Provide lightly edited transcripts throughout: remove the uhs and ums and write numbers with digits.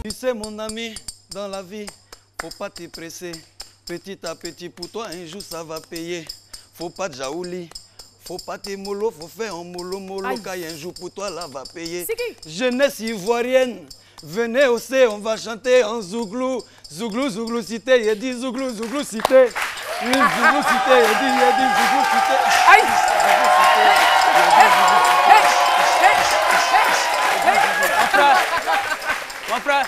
Tu sais mon ami, dans la vie, faut pas te presser. Petit à petit pour toi, un jour ça va payer. Faut pas de jaouli, faut pas te mollo, faut faire un mollo car un jour pour toi là va payer. Jeunesse ivoirienne, venez au C, on va chanter en zouglou. Zouglou, zouglou cité, il dit zouglou, zouglou cité. Zouglou cité, il dit zouglou cité. Aïe! Mon frère,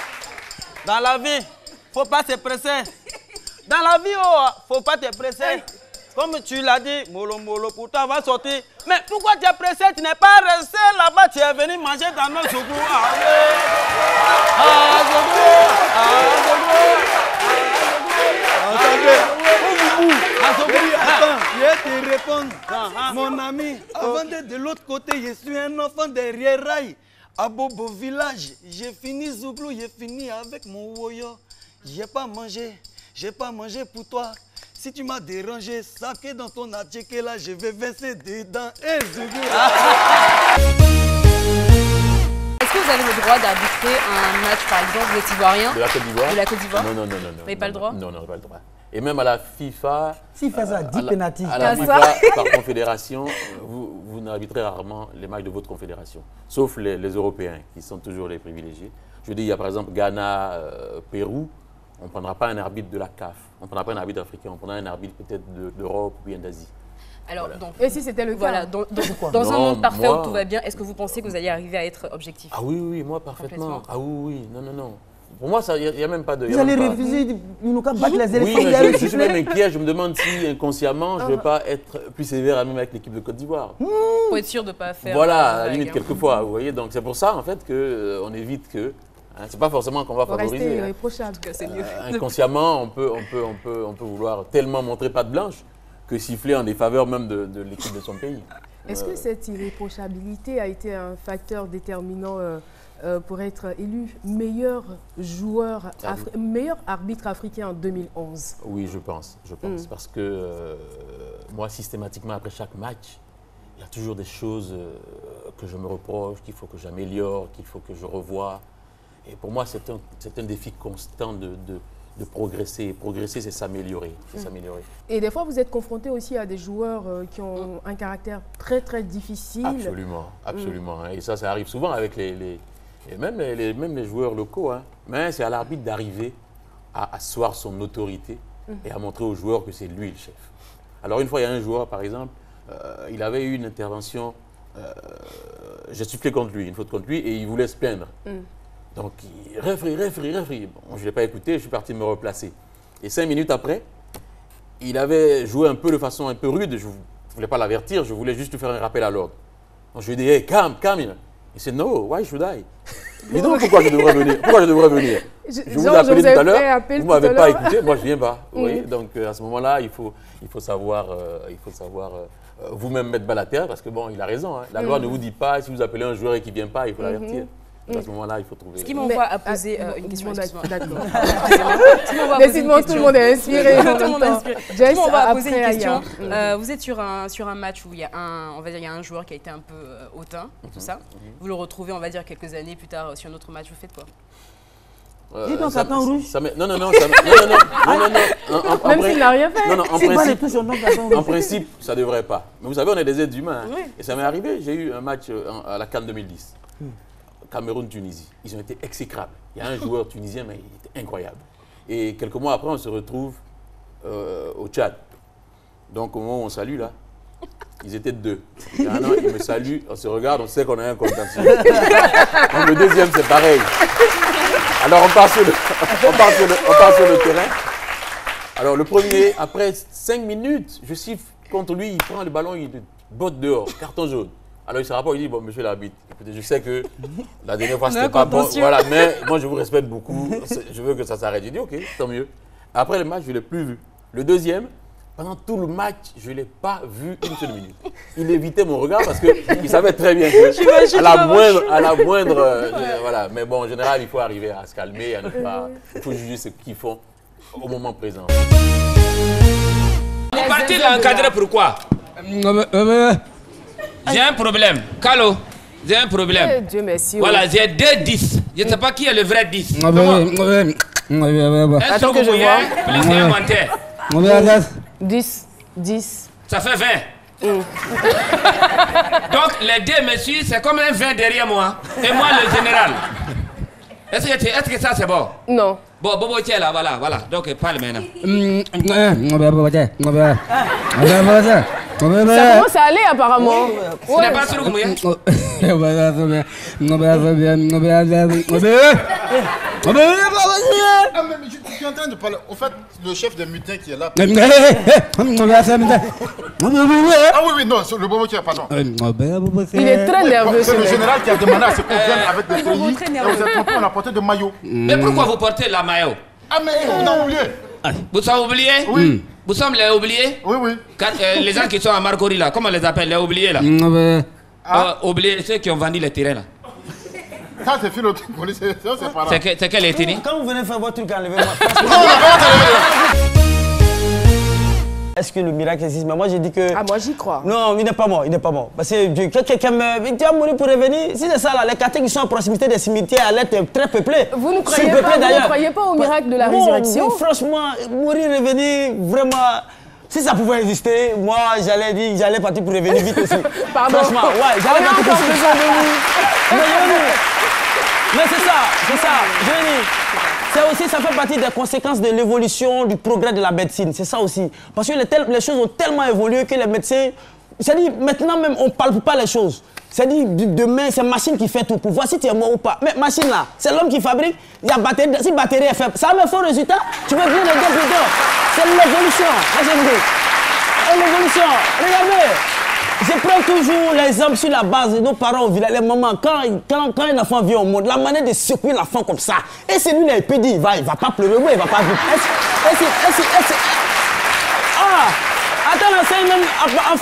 dans la vie, faut pas se presser. Dans la vie, oh, faut pas te presser. Comme tu l'as dit, mollo mollo, pour toi, va sortir. Mais pourquoi tu es pressé? Tu n'es pas resté là-bas, tu es venu manger dans nos zougous. Attends, je vais te répondre. Mon ami, avant d'être de l'autre côté, je suis un enfant derrière rail. À Bobo village, j'ai fini Zouglou, j'ai fini avec mon woyo. J'ai pas mangé pour toi. Si tu m'as dérangé, saké dans ton attiqué là, je vais verser dedans. Hey, Zouglou. Est-ce que vous avez le droit d'arbitrer un match, par exemple, vous êtes ivoirien? De la Côte d'Ivoire? De la Côte d'Ivoire? Non, non, non, non. Vous n'avez pas le droit? Non, non, pas le droit. Et même à la FIFA, S'il fait ça, 10 pénaltys. à la FIFA, par confédération, vous n'arbitrez rarement les matchs de votre confédération, sauf les Européens, qui sont toujours les privilégiés. Je dis, il y a par exemple Ghana, Pérou, on ne prendra pas un arbitre de la CAF, on ne prendra pas un arbitre africain, on prendra un arbitre peut-être d'Europe ou bien d'Asie. Alors, Voilà. donc, Et si c'était le cas? voilà, dans un monde parfait où tout va bien, est-ce que vous pensez que vous allez arriver à être objectif? Ah oui, oui, moi parfaitement. Ah oui, oui, non, non, non. Pour moi, il n'y a même pas de... Vous allez refuser, ils nous battre les élections. Oui, mais je suis même inquiet, je me demande si inconsciemment, je ne vais pas être plus sévère même avec l'équipe de Côte d'Ivoire. Pour être sûr de ne pas faire... Voilà, à la limite, quelquefois, vous voyez. Donc c'est pour ça, en fait, qu'on évite que... Hein, c'est pas forcément qu'on va favoriser. Rester irréprochable. C'est mieux. Inconsciemment, on peut vouloir tellement montrer patte blanche que siffler en défaveur même de l'équipe de son pays. Est-ce que cette irréprochabilité a été un facteur déterminant pour être élu meilleur joueur, meilleur arbitre africain en 2011? Oui, je pense. Parce que moi, systématiquement, après chaque match, il y a toujours des choses que je me reproche, qu'il faut que j'améliore, qu'il faut que je revoie. Et pour moi, c'est un défi constant de progresser. Et progresser, c'est s'améliorer. Et des fois, vous êtes confronté aussi à des joueurs qui ont un caractère très, très difficile. Absolument, absolument. Et ça arrive souvent avec même les joueurs locaux. Hein. Mais c'est à l'arbitre d'arriver à asseoir son autorité et à montrer aux joueurs que c'est lui le chef. Alors une fois, il y a un joueur, par exemple, il avait eu une intervention, j'ai sifflé contre lui, une faute contre lui, et il voulait se plaindre. Donc, référé. Bon, je ne l'ai pas écouté, je suis parti me replacer. Et 5 minutes après, il avait joué un peu de façon un peu rude. Je ne voulais pas l'avertir, je voulais juste lui faire un rappel à l'ordre. Donc, je lui ai dit, hey, calme. Il dit, no, why should I? Mais donc, pourquoi je devrais venir? Je vous ai appelé tout à l'heure, vous ne m'avez pas écouté, moi je ne viens pas. Vous voyez. Donc, à ce moment-là, il faut savoir vous-même mettre balle à terre, parce que bon, il a raison. Hein. La loi ne vous dit pas, si vous appelez un joueur et qu'il ne vient pas, il faut l'avertir. À ce moment-là, il faut trouver... Ce qui m'envoie à poser une question. D'accord. Décidément, tout le monde est inspiré. Tout le monde est inspiré. Ce qui m'envoie à poser une question. Vous êtes sur un match où il y a un joueur qui a été un peu hautain, tout ça. Vous le retrouvez, on va dire, quelques années plus tard sur un autre match. Vous faites quoi? Dis donc, carton rouge. Non. Même s'il n'a rien fait. Non, en principe, ça ne devrait pas. Mais vous savez, on est des êtres humains. Hein. Et ça m'est arrivé, j'ai eu un match à la CAN 2010. Cameroun-Tunisie. Ils ont été exécrables. Il y a un joueur tunisien, mais il était incroyable. Et quelques mois après, on se retrouve au Tchad. Donc, au moment où on salue, là, ils étaient 2. Il y a un an, ils me saluent, on se regarde, on sait qu'on a un contentieux. Donc, le deuxième, c'est pareil. Alors, on part sur le terrain. Alors, le premier, après 5 minutes, je siffle contre lui, il prend le ballon, il botte dehors, carton jaune. Alors il se rapporte, il dit, bon, monsieur l'arbitre, écoutez, je sais que la dernière fois, c'était pas bon. Voilà, mais moi, je vous respecte beaucoup. Je veux que ça s'arrête. Il dit, ok, tant mieux. Après le match, je ne l'ai plus vu. Le deuxième, pendant tout le match, je ne l'ai pas vu une seule minute. Il évitait mon regard parce qu'il savait très bien que à la moindre voilà. Mais bon, en général, il faut arriver à se calmer, à ne pas, il faut juger ce qu'ils font au moment présent. Vous partez l'encadrer pourquoi? J'ai un problème. Calo, j'ai un problème. Dieu merci. Voilà, j'ai 2 10. Je ne sais pas qui est le vrai 10. Attends que je vois. Plus inventaire. 10, 10. Ça fait 20. Donc les 2 messieurs, c'est comme un 20 derrière moi. Et moi le général. Est-ce que ça c'est bon? Non. Bon, Bobo, tiens là, voilà. Donc parle maintenant. Ça commence à aller apparemment. Ce n'est pas sûr que moi. Ah, mais je suis en train de parler. En fait, le chef des mutins qui est là. Ah oui, non, c'est le Bobo qui est, pardon. Il est très nerveux. C'est le général qui a demandé à ce qu'on vienne avec des treillis. Et vous êtes trompé, on a porté de maillot. Mais pourquoi vous portez la maillot? Ah, mais on a oublié. Vous avez oublié? Oui. Vous sommes les oubliés? Oui. Les gens qui sont à Marcory là, comment on les appelle? Les oubliés là? Oubliés, ceux qui ont vendu les terrains là. Ça, c'est fil au police, c'est pas grave. C'est quel est-il? Quand vous venez faire votre truc, enlevez-moi. Est-ce que le miracle existe? Mais moi, j'ai dit que... Ah, moi, j'y crois. Non, il n'est pas mort, Parce que quelqu'un meurt, il va mourir pour revenir. Si c'est ça, là, les quartiers qui sont à proximité des cimetières allaient être très peuplés. Vous ne croyez pas au miracle de la résurrection? Franchement, mourir, revenir, vraiment... Si ça pouvait exister, moi, j'allais partir pour revenir vite aussi. Pardon. Franchement, ouais, j'allais partir pour besoin de vous. Mais c'est ça, je veux dire. C'est aussi, ça fait partie des conséquences de l'évolution, du progrès de la médecine. C'est ça aussi. Parce que les choses ont tellement évolué que les médecins... C'est-à-dire, maintenant même, on ne parle pas les choses. C'est-à-dire, demain, c'est machine qui fait tout pour voir si tu es mort ou pas. Mais machine là, c'est l'homme qui fabrique. Il y a batterie, si batterie est faible, ça a un faux résultat. Tu veux bien le dire plus tard. C'est l'évolution. L'évolution. Regardez. Je prends toujours l'exemple sur la base de nos parents au village, les mamans, quand un enfant vient au monde, la manière de secouer l'enfant comme ça. Et c'est lui qui peut dire, il va pas pleurer, oui, il va pas vivre. Attends, c'est même en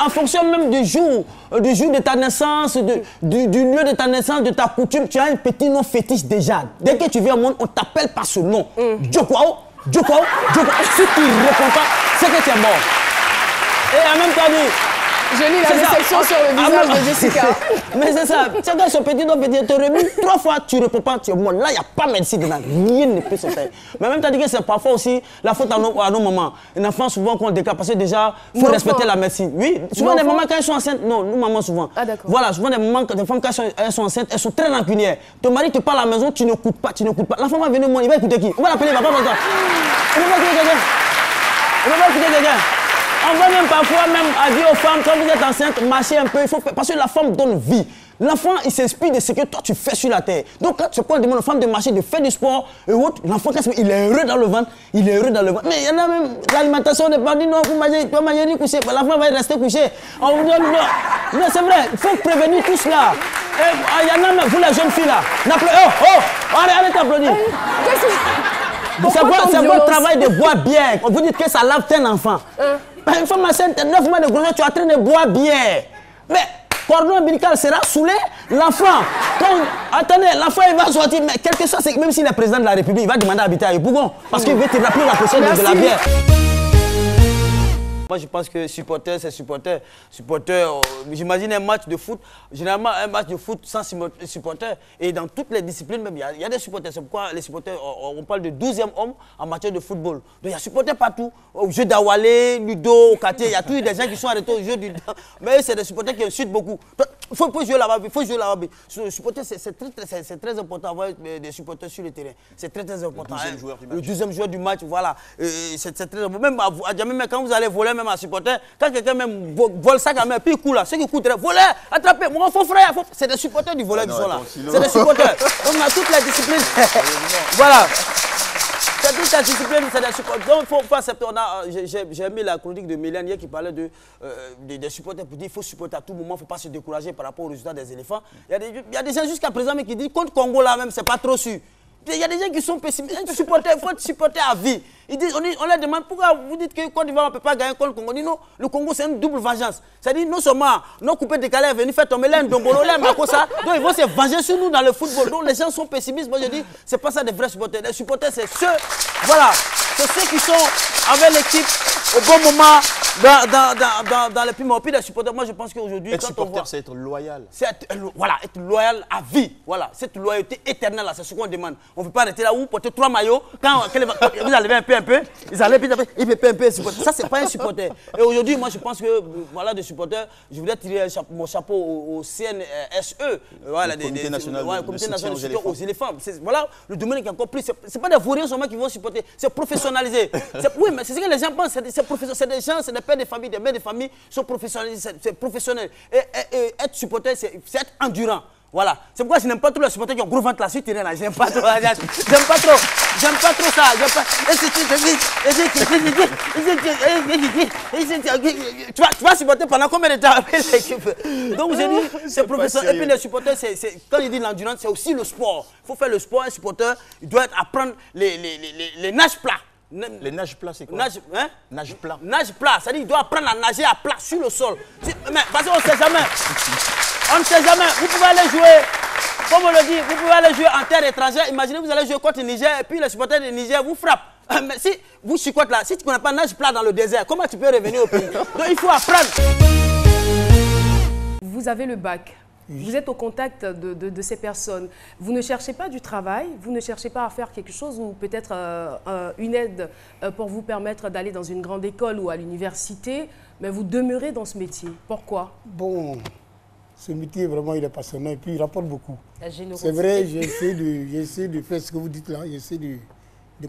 fonction même du jour de ta naissance, du lieu de ta naissance, de ta coutume, tu as un petit nom fétiche déjà. Dès que tu viens au monde, on t'appelle par ce nom. Djokwao. Si tu ne réponds pas, c'est que tu es mort. Et en même temps, je lis la déception sur le visage de Jessica. Mais c'est ça. Tu as son petit nom, petit, te remis 3 fois, tu ne réponds pas, tu es mort. Là, il n'y a pas de médecine dedans. Rien ne peut se faire. Mais en même temps, que c'est parfois aussi la faute à nos mamans. Les enfants, souvent, qu'on déclare, parce que déjà, il faut respecter la médecine. Oui, souvent, les mamans, quand elles sont enceintes, non, nous, mamans, souvent. Ah, d'accord. Voilà, souvent, des mamans, des femmes, quand elles sont enceintes, elles sont très rancunières. Ton mari te parle à la maison, tu n'écoutes pas. L'enfant va venir au monde, il va écouter qui? On va l'appeler, il va pas pour toi. Il va écouter quelqu'un. On va même parfois dire aux femmes, quand vous êtes enceinte, marchez un peu, parce que la femme donne vie. L'enfant, il s'inspire de ce que toi tu fais sur la terre. Donc, quand on demande aux femmes de marcher, de faire du sport, et autres, l'enfant, il est heureux dans le ventre, Mais il y en a même, l'alimentation n'est pas dit, non, vous mangez couché, l'enfant va rester couché. On vous dit, non, c'est vrai, il faut prévenir tout cela. Il y en a même, vous les jeunes filles là, arrête d'applaudir. C'est bon travail de boire bien. On vous dit que ça lave un enfant. Une femme enceinte, 9 mois de grossesse, tu es en train de boire bien. Mais cordon ombilical sera saoulé. L'enfant, attendez, l'enfant il va sortir, mais quelque chose, même s'il est président de la République, il va demander à habiter à Yopougon. Parce qu'il veut te rappeler la possession de la bière. Moi, je pense que supporter, c'est supporter. J'imagine un match de foot, généralement un match de foot sans supporter. Et dans toutes les disciplines, même, il y a des supporters. C'est pourquoi les supporters, on parle de 12e homme en matière de football. Donc, il y a supporters partout. Au jeu d'Awalé, Ludo, au quartier, il y a toujours des gens qui sont arrêtés au jeu du... Mais c'est des supporters qui insultent beaucoup. Il faut jouer là-bas, Le supporter, c'est très important d'avoir des supporters sur le terrain. C'est très important. Le 12e joueur du match, voilà. C'est très important. Même quand vous allez voler, même à supporter, quand quelqu'un même vole ça quand même, puis il court là, ceux qui courent, voler, attraper, mon faux frère, c'est des supporters du voleur qui sont là. C'est des supporters. On a toutes les disciplines. Voilà. C'est une discipline, c'est des supporters. Donc, il faut accepter. J'ai aimé la chronique de Mélanie hier qui parlait des supporters pour dire qu'il faut supporter à tout moment, il ne faut pas se décourager par rapport aux résultats des éléphants. Il y a des gens jusqu'à présent qui disent contre Congo là même, c'est pas trop sûr. Il y a des gens qui sont pessimistes. Il faut être supporter à vie. Ils disent, on leur demande pourquoi vous dites que Côte d'Ivoire ne peut pas gagner contre le Congo. On dit non, le Congo c'est une double vengeance. C'est-à-dire non seulement nos coupés décalés sont venus faire tomber l'un Dombolo, l'un Makosa, donc ils vont se venger sur nous dans le football. Donc les gens sont pessimistes. Moi je dis, c'est pas ça des vrais supporters. Les supporters c'est ceux, voilà, c'est ceux qui sont avec l'équipe au bon moment, dans les plus mauvais. Puis les supporters, moi je pense qu'aujourd'hui, être supporter, c'est être loyal. C'est être loyal à vie. Voilà, cette loyauté éternelle là, c'est ce qu'on demande. On ne veut pas arrêter là où porter 3 maillots. Quand vous allez un peu, ils allaient un peu. Ça, c'est pas un supporter. Et aujourd'hui, moi, je pense que, voilà, des supporters, je voudrais tirer mon chapeau au CNSE, voilà, le comité national de soutien aux éléphants. Voilà, le domaine qui est encore plus. C'est pas des vauriens seulement qui vont supporter, c'est professionnalisé. Oui, mais c'est ce que les gens pensent. C'est des gens, c'est des pères de famille, des mères de famille, sont professionnalisés, c'est professionnel. Et être supporter, c'est être endurant. Voilà. C'est pourquoi je n'aime pas trop les supporters qui ont gros ventre là sur le terrain. J'aime pas trop. J'aime pas trop ça. Tu vas supporter pendant combien de temps avec l'équipe? Donc j'ai dit, c'est professionnel. Et puis les supporters, quand il dit l'endurance, c'est aussi le sport. Il faut faire le sport. Un supporter, il doit apprendre les nages plats. Les nages plats, c'est quoi? Nage plat. Nage plat, c'est-à-dire qu'il doit apprendre à nager à plat sur le sol. Mais parce qu'on ne sait jamais. On ne sait jamais. Vous pouvez aller jouer, comme on le dit, vous pouvez aller jouer en terre étrangère. Imaginez, vous allez jouer contre le Niger et puis les supporters du Niger vous frappent. Mais si vous chicotes là, si tu ne connais pas nage plat dans le désert, comment tu peux revenir au pays? Donc il faut apprendre. Vous avez le bac. Vous êtes au contact de ces personnes. Vous ne cherchez pas du travail, vous ne cherchez pas à faire quelque chose ou peut-être une aide pour vous permettre d'aller dans une grande école ou à l'université, mais vous demeurez dans ce métier. Pourquoi? Bon, ce métier, vraiment, il est passionnant et puis il rapporte beaucoup. C'est vrai, j'essaie de faire ce que vous dites là, j'essaie de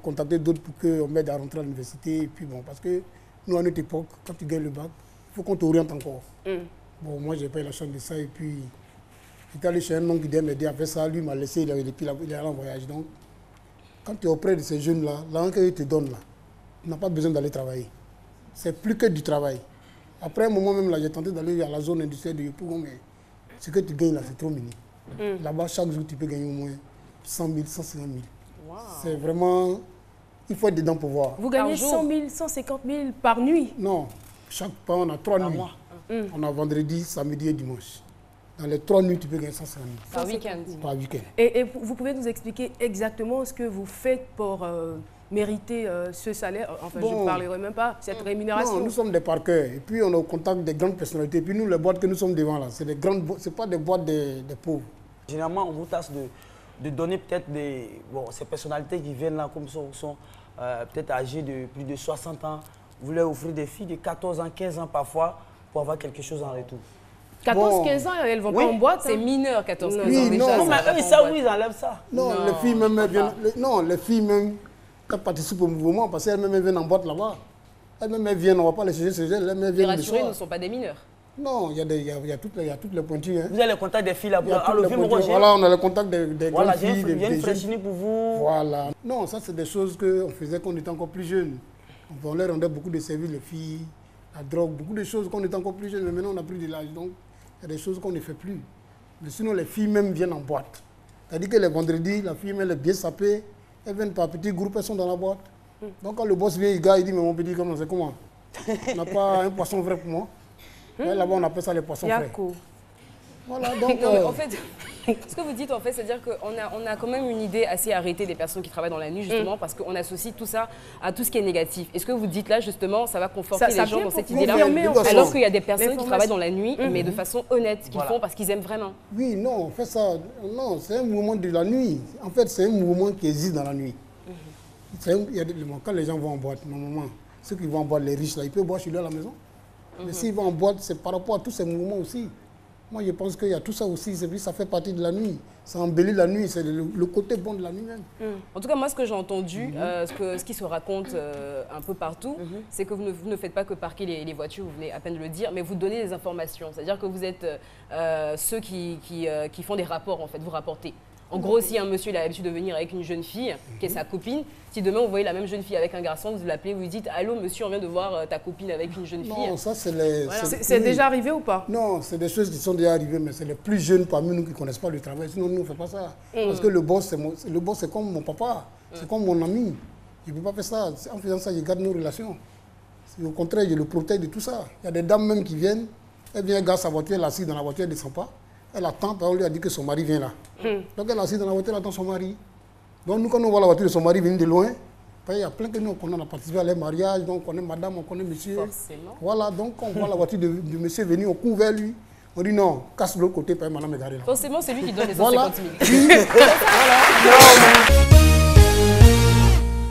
contacter d'autres pour qu'on m'aide à rentrer à l'université. Et puis bon, parce que nous, à notre époque, quand tu gagnes le bac, il faut qu'on t'oriente encore. Bon, moi, j'ai pas eu la chance de ça et puis... J'étais allé chez un oncle qui devait m'aider à faire ça. Lui m'a laissé, il est allé en voyage. Donc, quand tu es auprès de ces jeunes-là, l'argent qu'ils te donnent là, tu n'as pas besoin d'aller travailler. C'est plus que du travail. Après un moment même, là, j'ai tenté d'aller à la zone industrielle de Yopougon, mais ce que tu gagnes là, c'est trop mini. Là-bas, chaque jour, tu peux gagner au moins 100 000, 150 000. Wow. C'est vraiment... Il faut être dedans pour voir. Vous gagnez 100 000, 150 000 par nuit? Non. Chaque fois, on a 3 nuits. On a vendredi, samedi et dimanche. Dans les 3 nuits, tu peux gagner 150 000. Par week-end. Par week-end. Et vous pouvez nous expliquer exactement ce que vous faites pour mériter ce salaire? Enfin, je ne parlerai même pas, cette rémunération. Non, nous sommes des parqueurs. Et puis, on est au contact des grandes personnalités. Et puis, nous, les boîtes que nous sommes devant, là, c'est des grandes, c'est pas des boîtes des pauvres. Généralement, on vous tâche de donner peut-être ces personnalités qui viennent là, comme ça, sont peut-être âgées de plus de 60 ans. Vous leur offrez des filles de 14 ans, 15 ans parfois, pour avoir quelque chose en retour. 14-15 ans, elles vont pas en boîte. C'est mineur, 14-15 ans. Oui, non, mais eux, ça, oui, ils enlèvent ça. Non, les filles même viennent. Non, les filles même, elles participent au mouvement parce qu'elles-mêmes viennent en boîte là-bas. Elles-mêmes viennent, on ne va pas les juger, elles-mêmes viennent. Les rassurés ne sont pas des mineurs. Non, il y a toutes les pointures. Hein. Vous avez le contact des filles là, voilà, on a le contact des grandes filles. Il y a une fraîchine pour vous. Voilà. Non, ça, c'est des choses qu'on faisait quand on était encore plus jeunes. On leur rendait beaucoup de services, les filles, la drogue, beaucoup de choses quand on était encore plus jeunes. Mais maintenant, on a pris de l'âge. Donc, il y a des choses qu'on ne fait plus. Mais sinon, les filles même viennent en boîte. C'est-à-dire que les vendredis, la fille même est bien sapée. Elles viennent par petits groupes, elles sont dans la boîte. Donc, quand le boss vient, il dit, mais mon petit, comment c'est comment? On n'a pas un poisson vrai pour moi. Là-bas, on appelle ça les poissons frais. Voilà, donc... Non, mais en fait, ce que vous dites, en fait, c'est-à-dire qu'on a quand même une idée assez arrêtée des personnes qui travaillent dans la nuit, justement, parce qu'on associe tout ça à tout ce qui est négatif. Et ce que vous dites là, justement, ça va conforter les gens dans cette idée-là, alors qu'il y a des personnes qui travaillent dans la nuit, mais de façon honnête, qu'ils font parce qu'ils aiment vraiment. Oui, non, on fait ça... Non, c'est un mouvement de la nuit. En fait, c'est un mouvement qui existe dans la nuit. Quand les gens vont en boîte, normalement, ceux qui vont en boîte, les riches, là, ils peuvent boire chez eux à la maison. Mais s'ils vont en boîte, c'est par rapport à tous ces mouvements aussi. Moi, je pense qu'il y a tout ça aussi, ça fait partie de la nuit. Ça embellit la nuit, c'est le côté bon de la nuit même. En tout cas, moi, ce que j'ai entendu, ce qui se raconte un peu partout, c'est que vous ne faites pas que parquer les voitures, vous venez à peine de le dire, mais vous donnez des informations. C'est-à-dire que vous êtes ceux qui font des rapports, en fait, vous rapportez. En gros, si un monsieur il a l'habitude de venir avec une jeune fille, qui est sa copine, si demain vous voyez la même jeune fille avec un garçon, vous l'appelez, vous lui dites « Allô monsieur, on vient de voir ta copine avec une jeune fille ». Non, ça c'est les... Voilà. C'est déjà arrivé ou pas? Non, c'est des choses qui sont déjà arrivées, mais c'est les plus jeunes parmi nous qui ne connaissent pas le travail. Sinon, nous, on ne fait pas ça. Parce que le boss, c'est comme mon papa, c'est comme mon ami. Je ne peux pas faire ça. En faisant ça, je garde nos relations. Au contraire, je le protège de tout ça. Il y a des dames même qui viennent, elle vient, elle garde sa voiture, elle est assise dans la voiture, elle ne descend pas. Elle attend, on lui a dit que son mari vient là. Donc elle est assise dans la voiture, elle attend son mari. Donc nous, quand on voit la voiture de son mari venir de loin, il y a plein que nous, on a participé à les mariages, donc on connaît madame, on connaît monsieur. Forcément. Voilà, donc quand on voit la voiture de monsieur venir, on court vers lui. On dit non, casse de l'autre côté, pas madame est garée là. Forcément, c'est lui qui donne les 150 Voilà. 000.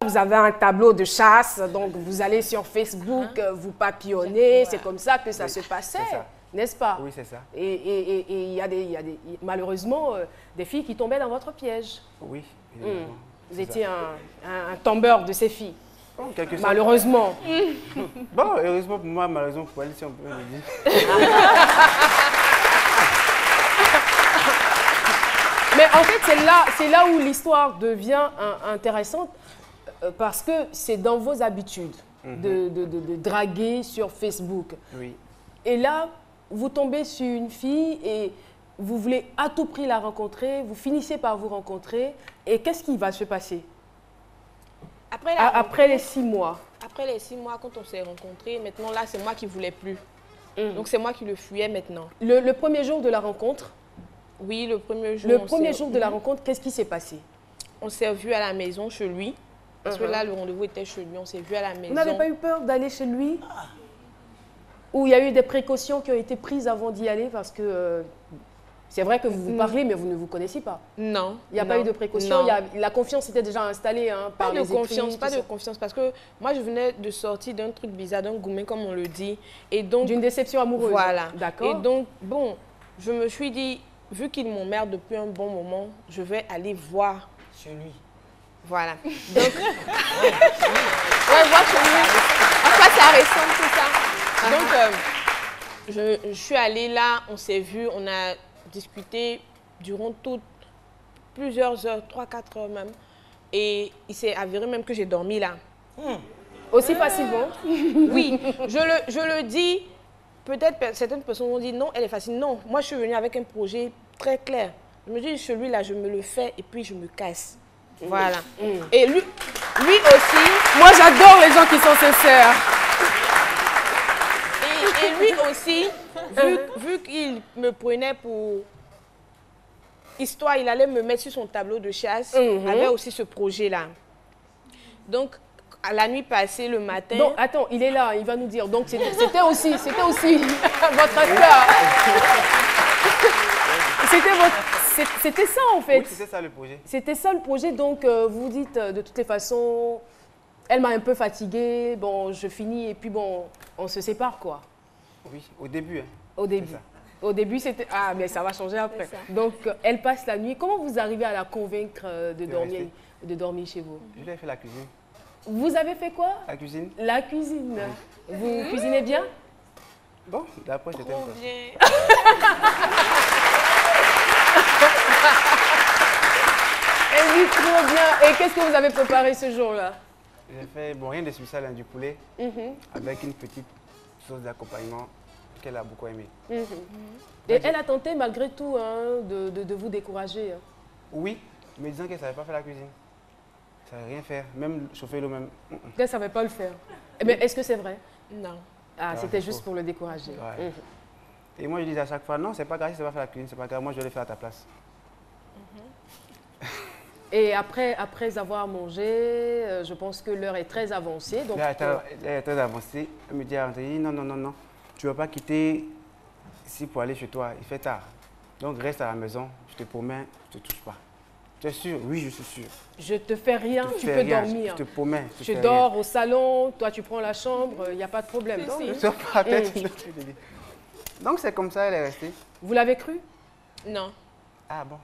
Vous avez un tableau de chasse, donc vous allez sur Facebook, vous papillonnez, c'est comme ça que ça se passait, n'est-ce pas? Oui, c'est ça. Et il y a malheureusement des filles qui tombaient dans votre piège. Oui, évidemment. Vous étiez un tombeur de ces filles. Bon, quelque sorte. Malheureusement. Bon, heureusement pour moi, malheureusement pour elle, si on peut le dire. Mais en fait, c'est là où l'histoire devient intéressante parce que c'est dans vos habitudes de draguer sur Facebook. Oui. Et là, vous tombez sur une fille et vous voulez à tout prix la rencontrer, vous finissez par vous rencontrer. Et qu'est-ce qui va se passer après les 6 mois? Après les 6 mois, quand on s'est rencontrés, maintenant là, c'est moi qui ne voulais plus. Donc c'est moi qui le fuyais maintenant. Le premier jour de la rencontre? Oui, le premier jour. Le premier jour de la rencontre, qu'est-ce qui s'est passé? On s'est vu à la maison chez lui. Parce que là, le rendez-vous était chez lui. On s'est vu à la maison. Vous n'avez pas eu peur d'aller chez lui? Ou il y a eu des précautions qui ont été prises avant d'y aller? Parce que c'est vrai que vous vous parlez, mais vous ne vous connaissez pas. Non. Il n'y a pas eu de précautions? La confiance était déjà installée par les écrits, Pas de confiance, parce que moi, je venais de sortir d'un truc bizarre, d'un gourmet, comme on le dit. D'une déception amoureuse? Voilà. D'accord. Et donc, bon, je me suis dit, vu qu'il m'emmerde depuis un bon moment, je vais aller voir chez lui. Voilà. Donc, ouais, voir chez lui. Enfin, ça ressemble tout ça. Donc, je suis allée là, on s'est vu, on a discuté durant plusieurs heures, 3-4 heures même. Et il s'est avéré même que j'ai dormi là. Aussi facilement? Oui, je le dis. Peut-être certaines personnes vont dire non, elle est facile. Non, moi je suis venue avec un projet très clair. Je me dis, celui-là, je me le fais et puis je me casse. Voilà. Et lui aussi... Moi, j'adore les gens qui sont sincères. Et lui aussi, vu qu'il me prenait pour histoire, il allait me mettre sur son tableau de chasse, avait aussi ce projet-là. Donc, à la nuit passée, le matin... Donc, attends, il est là, il va nous dire. Donc, c'était aussi votre affaire. C'était ça, en fait. Oui, c'était ça le projet. C'était ça le projet. Donc, vous dites, de toutes les façons, elle m'a un peu fatiguée. Bon, je finis et puis, bon, on se sépare, quoi. Oui, au début. Hein. Au début. Au début, c'était... Ah, mais ça va changer après. Donc, elle passe la nuit. Comment vous arrivez à la convaincre de dormir chez vous? Je lui ai fait la cuisine. Vous avez fait quoi? La cuisine. La cuisine. Vous cuisinez bien? Bon, d'après, c'était bien. Elle dit trop bien. Et qu'est-ce que vous avez préparé ce jour-là? J'ai fait, bon, rien de spécial, hein, du poulet, avec une petite sauce d'accompagnement qu'elle a beaucoup aimé. Et elle a tenté malgré tout hein, de vous décourager. Hein. Oui, mais disant qu'elle ne savait pas faire la cuisine. Elle ne savait rien faire, même chauffer l'eau même. Elle ne savait pas le faire. Mais est-ce que c'est vrai? Non. Ah, c'était juste pour le décourager. Ouais. Et moi, je dis à chaque fois, non, c'est pas grave si tu ne sais pas faire la cuisine, c'est pas grave, moi je vais le faire à ta place. Et après avoir mangé, je pense que l'heure est très avancée. Donc elle est très avancée. Elle me dit, non, tu ne vas pas quitter ici pour aller chez toi, il fait tard. Donc reste à la maison, je te promets, je ne te touche pas. Tu es sûr? Oui, je suis sûr. Je te fais rien, tu peux dormir. Je te promets. Je dors au salon, toi tu prends la chambre, il n'y a pas de problème. Donc c'est comme ça, elle est restée. Vous l'avez cru? Non. Ah bon?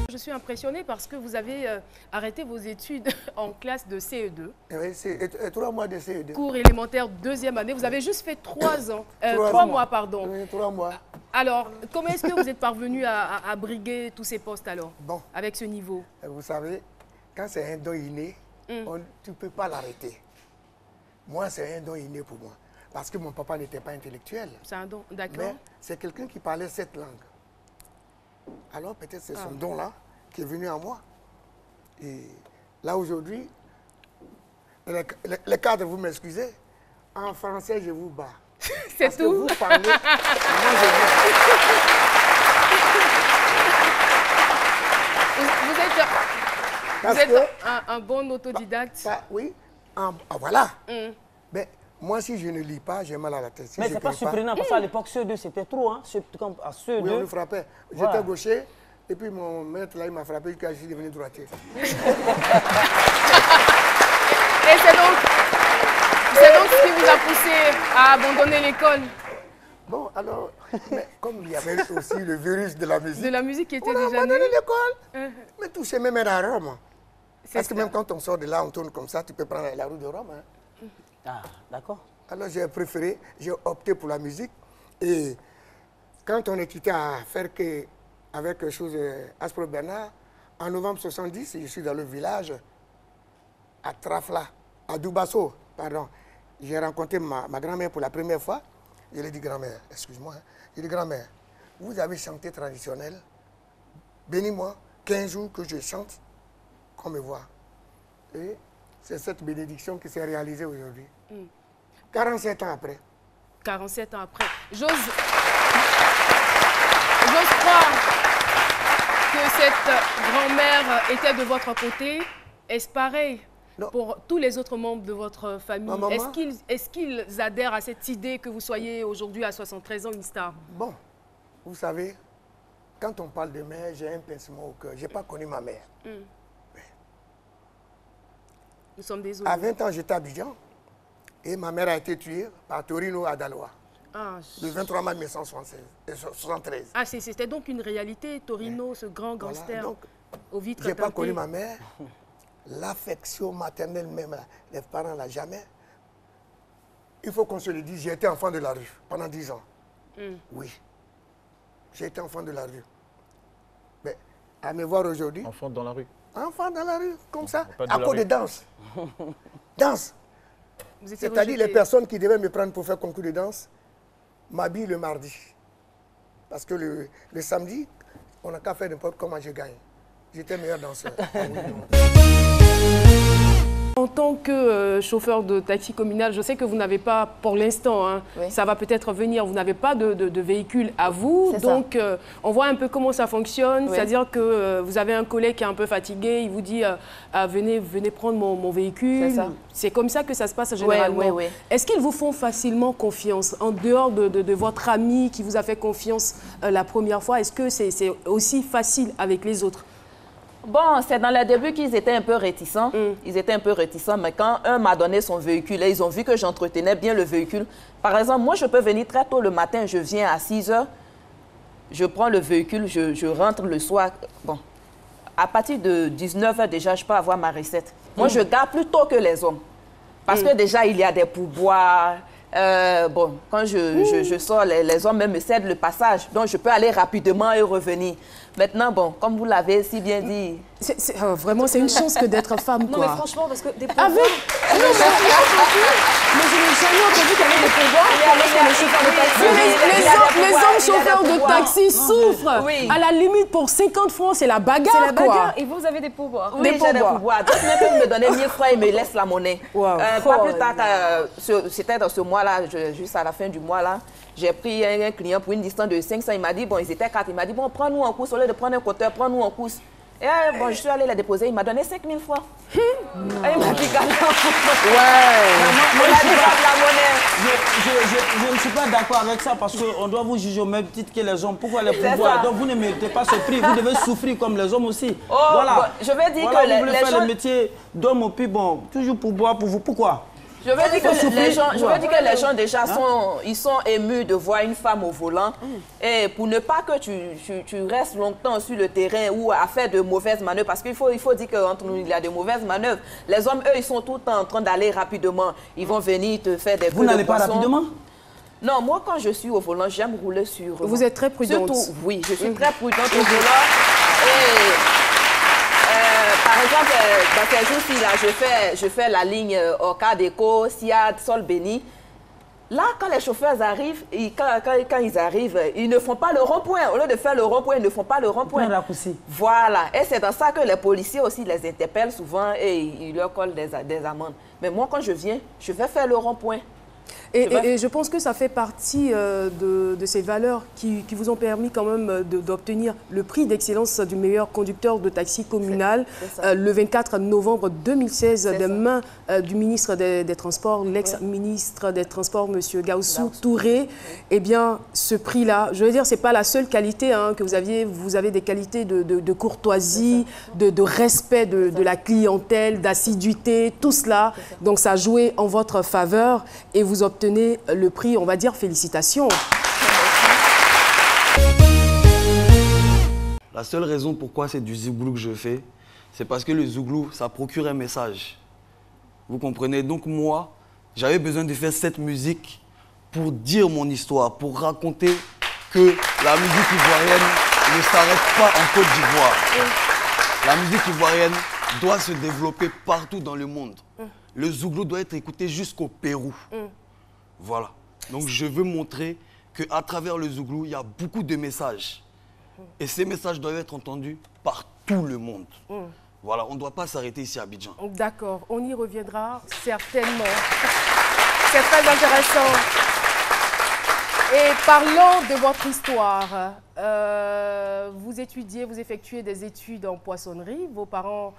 Je suis impressionnée parce que vous avez arrêté vos études en classe de CE2. Oui, c'est 3 mois de CE2. Cours élémentaire, 2e année. Vous avez juste fait 3 ans. 3 mois, pardon. Oui, 3 mois. Alors, comment est-ce que vous êtes parvenu à briguer tous ces postes alors, avec ce niveau? Vous savez, quand c'est un don inné, tu ne peux pas l'arrêter. Moi, c'est un don inné pour moi. Parce que mon papa n'était pas intellectuel. C'est un don, d'accord. Mais c'est quelqu'un qui parlait cette langue. Alors peut-être c'est son don-là qui est venu à moi. Et là, aujourd'hui, les cadres, vous m'excusez, en français, je vous bats. C'est tout. Vous parlez, moi, vous êtes un bon autodidacte. Oui, voilà. Mais moi, si je ne lis pas, j'ai mal à la tête. Si mais c'est pas surprenant, parce qu'à l'époque, ceux deux, c'était trop. Hein? Oui, on nous frappait. J'étais gaucher, et puis mon maître, là, il m'a frappé jusqu'à ce que je suis devenu droitier. Et c'est donc ce qui vous a poussé à abandonner l'école? Bon, alors, mais comme il y avait aussi le virus de la musique. De la musique qui était déjà née. abandonné l'école. Mais tout c'est même à Rome. Parce que même quand on sort de là, on tourne comme ça, tu peux prendre la route de Rome. Hein. Ah, d'accord. Alors j'ai préféré, j'ai opté pour la musique. Et quand on est quitté à faire avec quelque chose Aspro Bernard, en novembre 70, je suis dans le village, à Trafla, à Dubasso, pardon. J'ai rencontré ma grand-mère pour la première fois. Je lui ai dit, grand-mère, excuse-moi, j'ai dit, grand-mère, vous avez chanté traditionnel, bénis-moi, 15 jours que je chante, qu'on me voit. Et c'est cette bénédiction qui s'est réalisée aujourd'hui. 47 ans après. 47 ans après. J'ose croire que cette grand-mère était de votre côté. Est-ce pareil pour tous les autres membres de votre famille? Est-ce qu'ils adhèrent à cette idée que vous soyez aujourd'hui à 73 ans une star? Bon, vous savez, quand on parle de mère, j'ai un pincement au cœur. Je n'ai pas connu ma mère. Nous sommes désolés. À 20 ans, j'étais à Abidjan et ma mère a été tuée par Torino Adaloa. Le 23 mars 1973. Ah, c'était donc une réalité, Torino, ce grand gangster au vitre teintées. Je n'ai pas connu ma mère. L'affection maternelle même, les parents ne l'ont jamais. Il faut qu'on se le dise, j'ai été enfant de la rue pendant 10 ans. Oui, j'ai été enfant de la rue. Mais à me voir aujourd'hui... Enfant dans la rue. Enfant dans la rue, comme ça, à cause de danse. Danse. C'est-à-dire les personnes qui devaient me prendre pour faire concours de danse m'habillent le mardi. Parce que le samedi, on n'a qu'à faire n'importe comment je gagne. J'étais meilleur danseur. En tant que chauffeur de taxi communal, je sais que vous n'avez pas, pour l'instant, ça va peut-être venir, vous n'avez pas de véhicule à vous. Donc, on voit un peu comment ça fonctionne. C'est-à-dire que vous avez un collègue qui est un peu fatigué, il vous dit venez prendre mon véhicule. C'est comme ça que ça se passe généralement. Est-ce qu'ils vous font facilement confiance? En dehors de votre ami qui vous a fait confiance la première fois, est-ce que c'est aussi facile avec les autres? Bon, c'est dans les débuts qu'ils étaient un peu réticents. Ils étaient un peu réticents, mais quand un m'a donné son véhicule et ils ont vu que j'entretenais bien le véhicule. Par exemple, moi, je peux venir très tôt le matin, je viens à 6 h, je prends le véhicule, je rentre le soir. Bon, à partir de 19 h déjà, je peux avoir ma recette. Moi, je garde plus tôt que les hommes. Parce que déjà, il y a des pourboires. Bon, quand je sors, les hommes même me cèdent le passage. Donc, je peux aller rapidement et revenir. Maintenant, bon, comme vous l'avez si bien dit... Vraiment, c'est une chance que d'être femme, quoi. Non, mais franchement, parce que des pourboires... Mais je n'ai jamais entendu qu'il y avait des pourboires. Les hommes chauffeurs de taxi souffrent. À la limite, pour 50 francs, c'est la bagarre, c'est la bagarre. Et vous avez des pourboires? Oui, j'ai des pourboires. Donc, même me donner 1000 francs, il me laisse la monnaie. Pas plus tard, c'était dans ce mois-là, juste à la fin du mois, là. J'ai pris un client pour une distance de 500. Il m'a dit, bon, ils étaient 4. Il m'a dit, bon, prends-nous en course. Au lieu de prendre un compteur, prends-nous en course. Et bon, je suis allée la déposer. Il m'a donné 5000 francs. Et il m'a dit, gagnant. Je ne suis pas d'accord avec ça parce qu'on doit vous juger au même titre que les hommes. Pourquoi les pourboires? Donc vous ne méritez pas ce prix. Vous devez souffrir comme les hommes aussi. Voilà. Bon, je veux dire que vous voulez faire le métier d'homme au plus bon. Toujours pourboire pour vous. Pourquoi? Je veux dire que les gens déjà sont émus de voir une femme au volant. Et pour ne pas que tu restes longtemps sur le terrain ou à faire de mauvaises manœuvres, parce qu'il faut dire qu'entre nous, il y a de mauvaises manœuvres. Les hommes, eux, ils sont tout le temps en train d'aller rapidement. Ils vont venir te faire des... Vous n'allez pas rapidement? Non, moi, quand je suis au volant, j'aime rouler sur... Vous êtes très prudente. Surtout, oui, je suis très prudente au volant. Et, par exemple, dans ces jours-ci, là, je fais la ligne Orca-Déco, Siad, Sol Béni. Là, quand les chauffeurs arrivent, quand ils arrivent, ils ne font pas le rond-point. Au lieu de faire le rond-point, ils ne font pas le rond-point. Voilà. Et c'est dans ça que les policiers aussi les interpellent souvent et ils leur collent des amendes. Mais moi, quand je viens, je vais faire le rond-point. Et je pense que ça fait partie de ces valeurs qui vous ont permis quand même d'obtenir le prix d'excellence du meilleur conducteur de taxi communal le 24 novembre 2016 des mains du ministre des Transports, l'ex-ministre des Transports, M. Gaussou Touré. Eh bien, ce prix-là, je veux dire, ce n'est pas la seule qualité que vous aviez. Vous avez des qualités de courtoisie, de respect de la clientèle, d'assiduité, tout cela. Donc, ça a joué en votre faveur et vous obtenez le prix, on va dire félicitations. La seule raison pourquoi c'est du zouglou que je fais, c'est parce que le zouglou, ça procure un message. Vous comprenez? Donc moi, j'avais besoin de faire cette musique pour dire mon histoire, pour raconter que la musique ivoirienne ne s'arrête pas en Côte d'Ivoire. La musique ivoirienne doit se développer partout dans le monde. Le zouglou doit être écouté jusqu'au Pérou. Voilà. Donc je veux montrer qu'à travers le zouglou, il y a beaucoup de messages. Et ces messages doivent être entendus par tout le monde. Voilà, on ne doit pas s'arrêter ici à Abidjan. D'accord, on y reviendra certainement. C'est très intéressant. Et parlons de votre histoire. Vous étudiez, vous effectuez des études en poissonnerie. Vos parents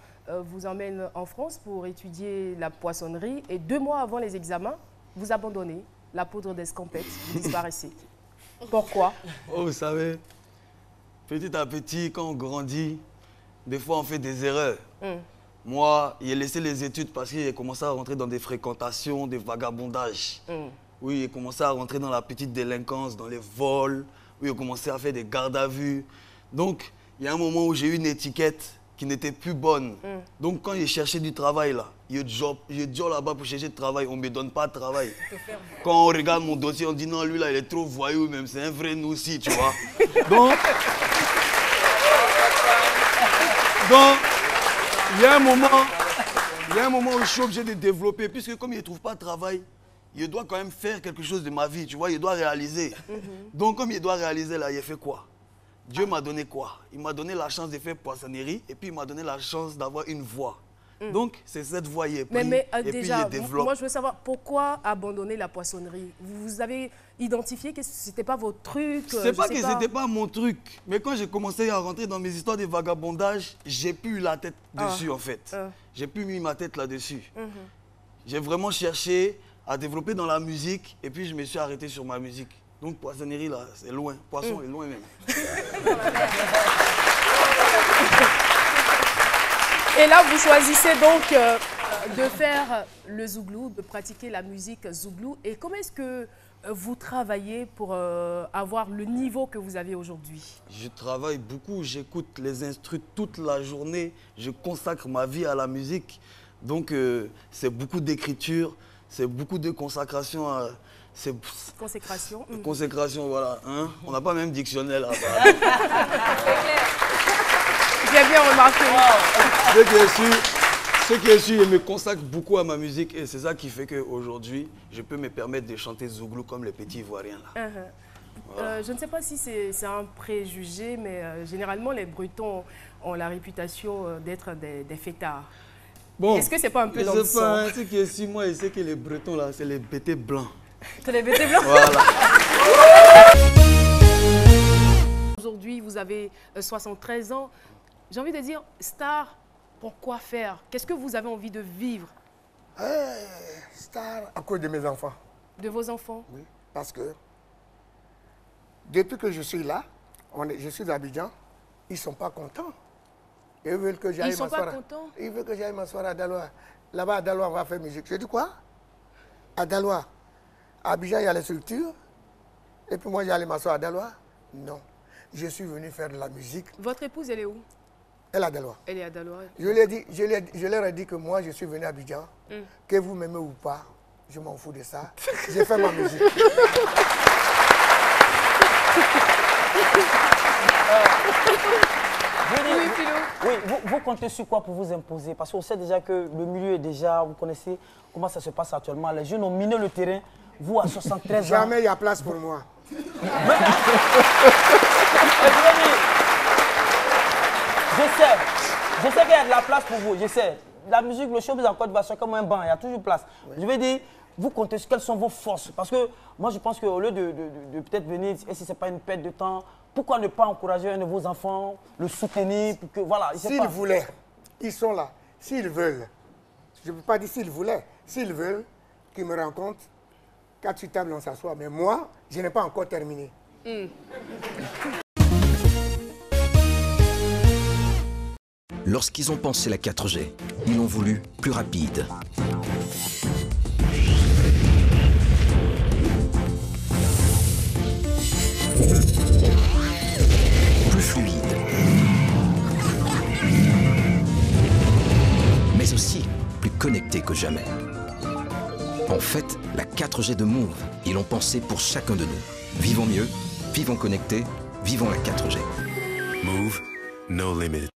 vous emmènent en France pour étudier la poissonnerie. Et 2 mois avant les examens, vous abandonnez la poudre d'escampette, vous disparaissez. Pourquoi? Oh, vous savez, petit à petit, quand on grandit, des fois on fait des erreurs. Moi, j'ai laissé les études parce que j'ai commencé à rentrer dans des fréquentations, des vagabondages. Oui, j'ai commencé à rentrer dans la petite délinquance, dans les vols. Oui, j'ai commencé à faire des gardes à vue. Donc, il y a un moment où j'ai eu une étiquette qui n'était plus bonne. Donc, quand j'ai cherché du travail, là, je job là-bas pour chercher du travail, on ne me donne pas de travail. Quand on regarde mon dossier, on dit non, lui là, il est trop voyou, même c'est un vrai noussi, tu vois. Donc, il y a un moment où je suis obligé de développer, puisque comme je ne trouve pas de travail, je dois quand même faire quelque chose de ma vie, tu vois, je dois réaliser. Donc, comme je dois réaliser, là, il fait quoi? Dieu m'a donné quoi? Il m'a donné la chance de faire poissonnerie et puis il m'a donné la chance d'avoir une voix. Donc, c'est cette voie qui est prise et déjà, puis je développe. Moi, je veux savoir pourquoi abandonner la poissonnerie? Vous avez identifié que ce n'était pas votre truc? C'est pas que ce n'était pas mon truc. Mais quand j'ai commencé à rentrer dans mes histoires de vagabondage, j'ai plus eu la tête dessus en fait. J'ai plus mis ma tête là-dessus. J'ai vraiment cherché à développer dans la musique et puis je me suis arrêté sur ma musique. Donc, poissonnerie, là, c'est loin. Poisson est loin même. Et là, vous choisissez donc de faire le zouglou, de pratiquer la musique zouglou. Et comment est-ce que vous travaillez pour avoir le niveau que vous avez aujourd'hui? Je travaille beaucoup, j'écoute les instrus toute la journée. Je consacre ma vie à la musique. Donc, c'est beaucoup d'écriture, c'est beaucoup de consécration. Consécration. Consécration, voilà. Hein? On n'a pas même dictionnaire là. J'ai bien remarqué. Ce qui est sûr, je me consacre beaucoup à ma musique et c'est ça qui fait qu'aujourd'hui, je peux me permettre de chanter zouglou comme les petits Ivoiriens là. Voilà. Je ne sais pas si c'est un préjugé, mais généralement les Bretons ont la réputation d'être des fêtards. Bon, est-ce que c'est pas un peu dans le sang? Hein, ce qui est sûr, moi, je sais que les Bretons là, c'est les bêtés blancs. C'est les bêtés blancs? Voilà. Aujourd'hui, vous avez 73 ans. J'ai envie de dire, star, pourquoi faire? Qu'est-ce que vous avez envie de vivre? Star, à cause de mes enfants. De vos enfants? Oui, parce que depuis que je suis là, je suis à Abidjan, ils ne sont pas contents. Ils veulent que j'aille m'asseoir. Ils ne sont pas contents? Ils veulent que j'aille m'asseoir à Daloa. Là-bas, à Daloa, on va faire musique. Je dis quoi? À Daloa. À Abidjan, il y a les structures. Et puis moi, j'allais m'asseoir à Daloa. Non. Je suis venu faire de la musique. Votre épouse, elle est où? Elle est à Daloa. Elle est à Daloa. Je leur ai dit que moi, je suis venu à Abidjan. Que vous m'aimez ou pas, Je m'en fous de ça. J'ai fait ma musique. Vous comptez sur quoi pour vous imposer? Parce qu'on sait déjà que le milieu est déjà, vous connaissez comment ça se passe actuellement. Les jeunes ont miné le terrain. Vous, à 73 ans... Jamais il y a place pour moi. Je sais qu'il y a de la place pour vous, je sais. La musique, le showbiz en Côte d'Ivoire, c'est comme un banc, il y a toujours place. Ouais. Je veux dire, vous comptez sur quelles sont vos forces? Parce que moi, je pense qu'au lieu de peut-être venir, et si ce n'est pas une perte de temps, pourquoi ne pas encourager un de vos enfants, le soutenir pour que, voilà, s'ils voulaient, ils sont là. S'ils veulent, je ne peux pas dire s'ils voulaient, s'ils veulent qu'ils me rencontrent, quand tu tables, on s'assoit. Mais moi, je n'ai pas encore terminé. Lorsqu'ils ont pensé la 4G, ils l'ont voulu plus rapide. Plus fluide. Mais aussi plus connecté que jamais. En fait, la 4G de Move, ils l'ont pensé pour chacun de nous. Vivons mieux, vivons connectés, vivons la 4G. Move, no limit.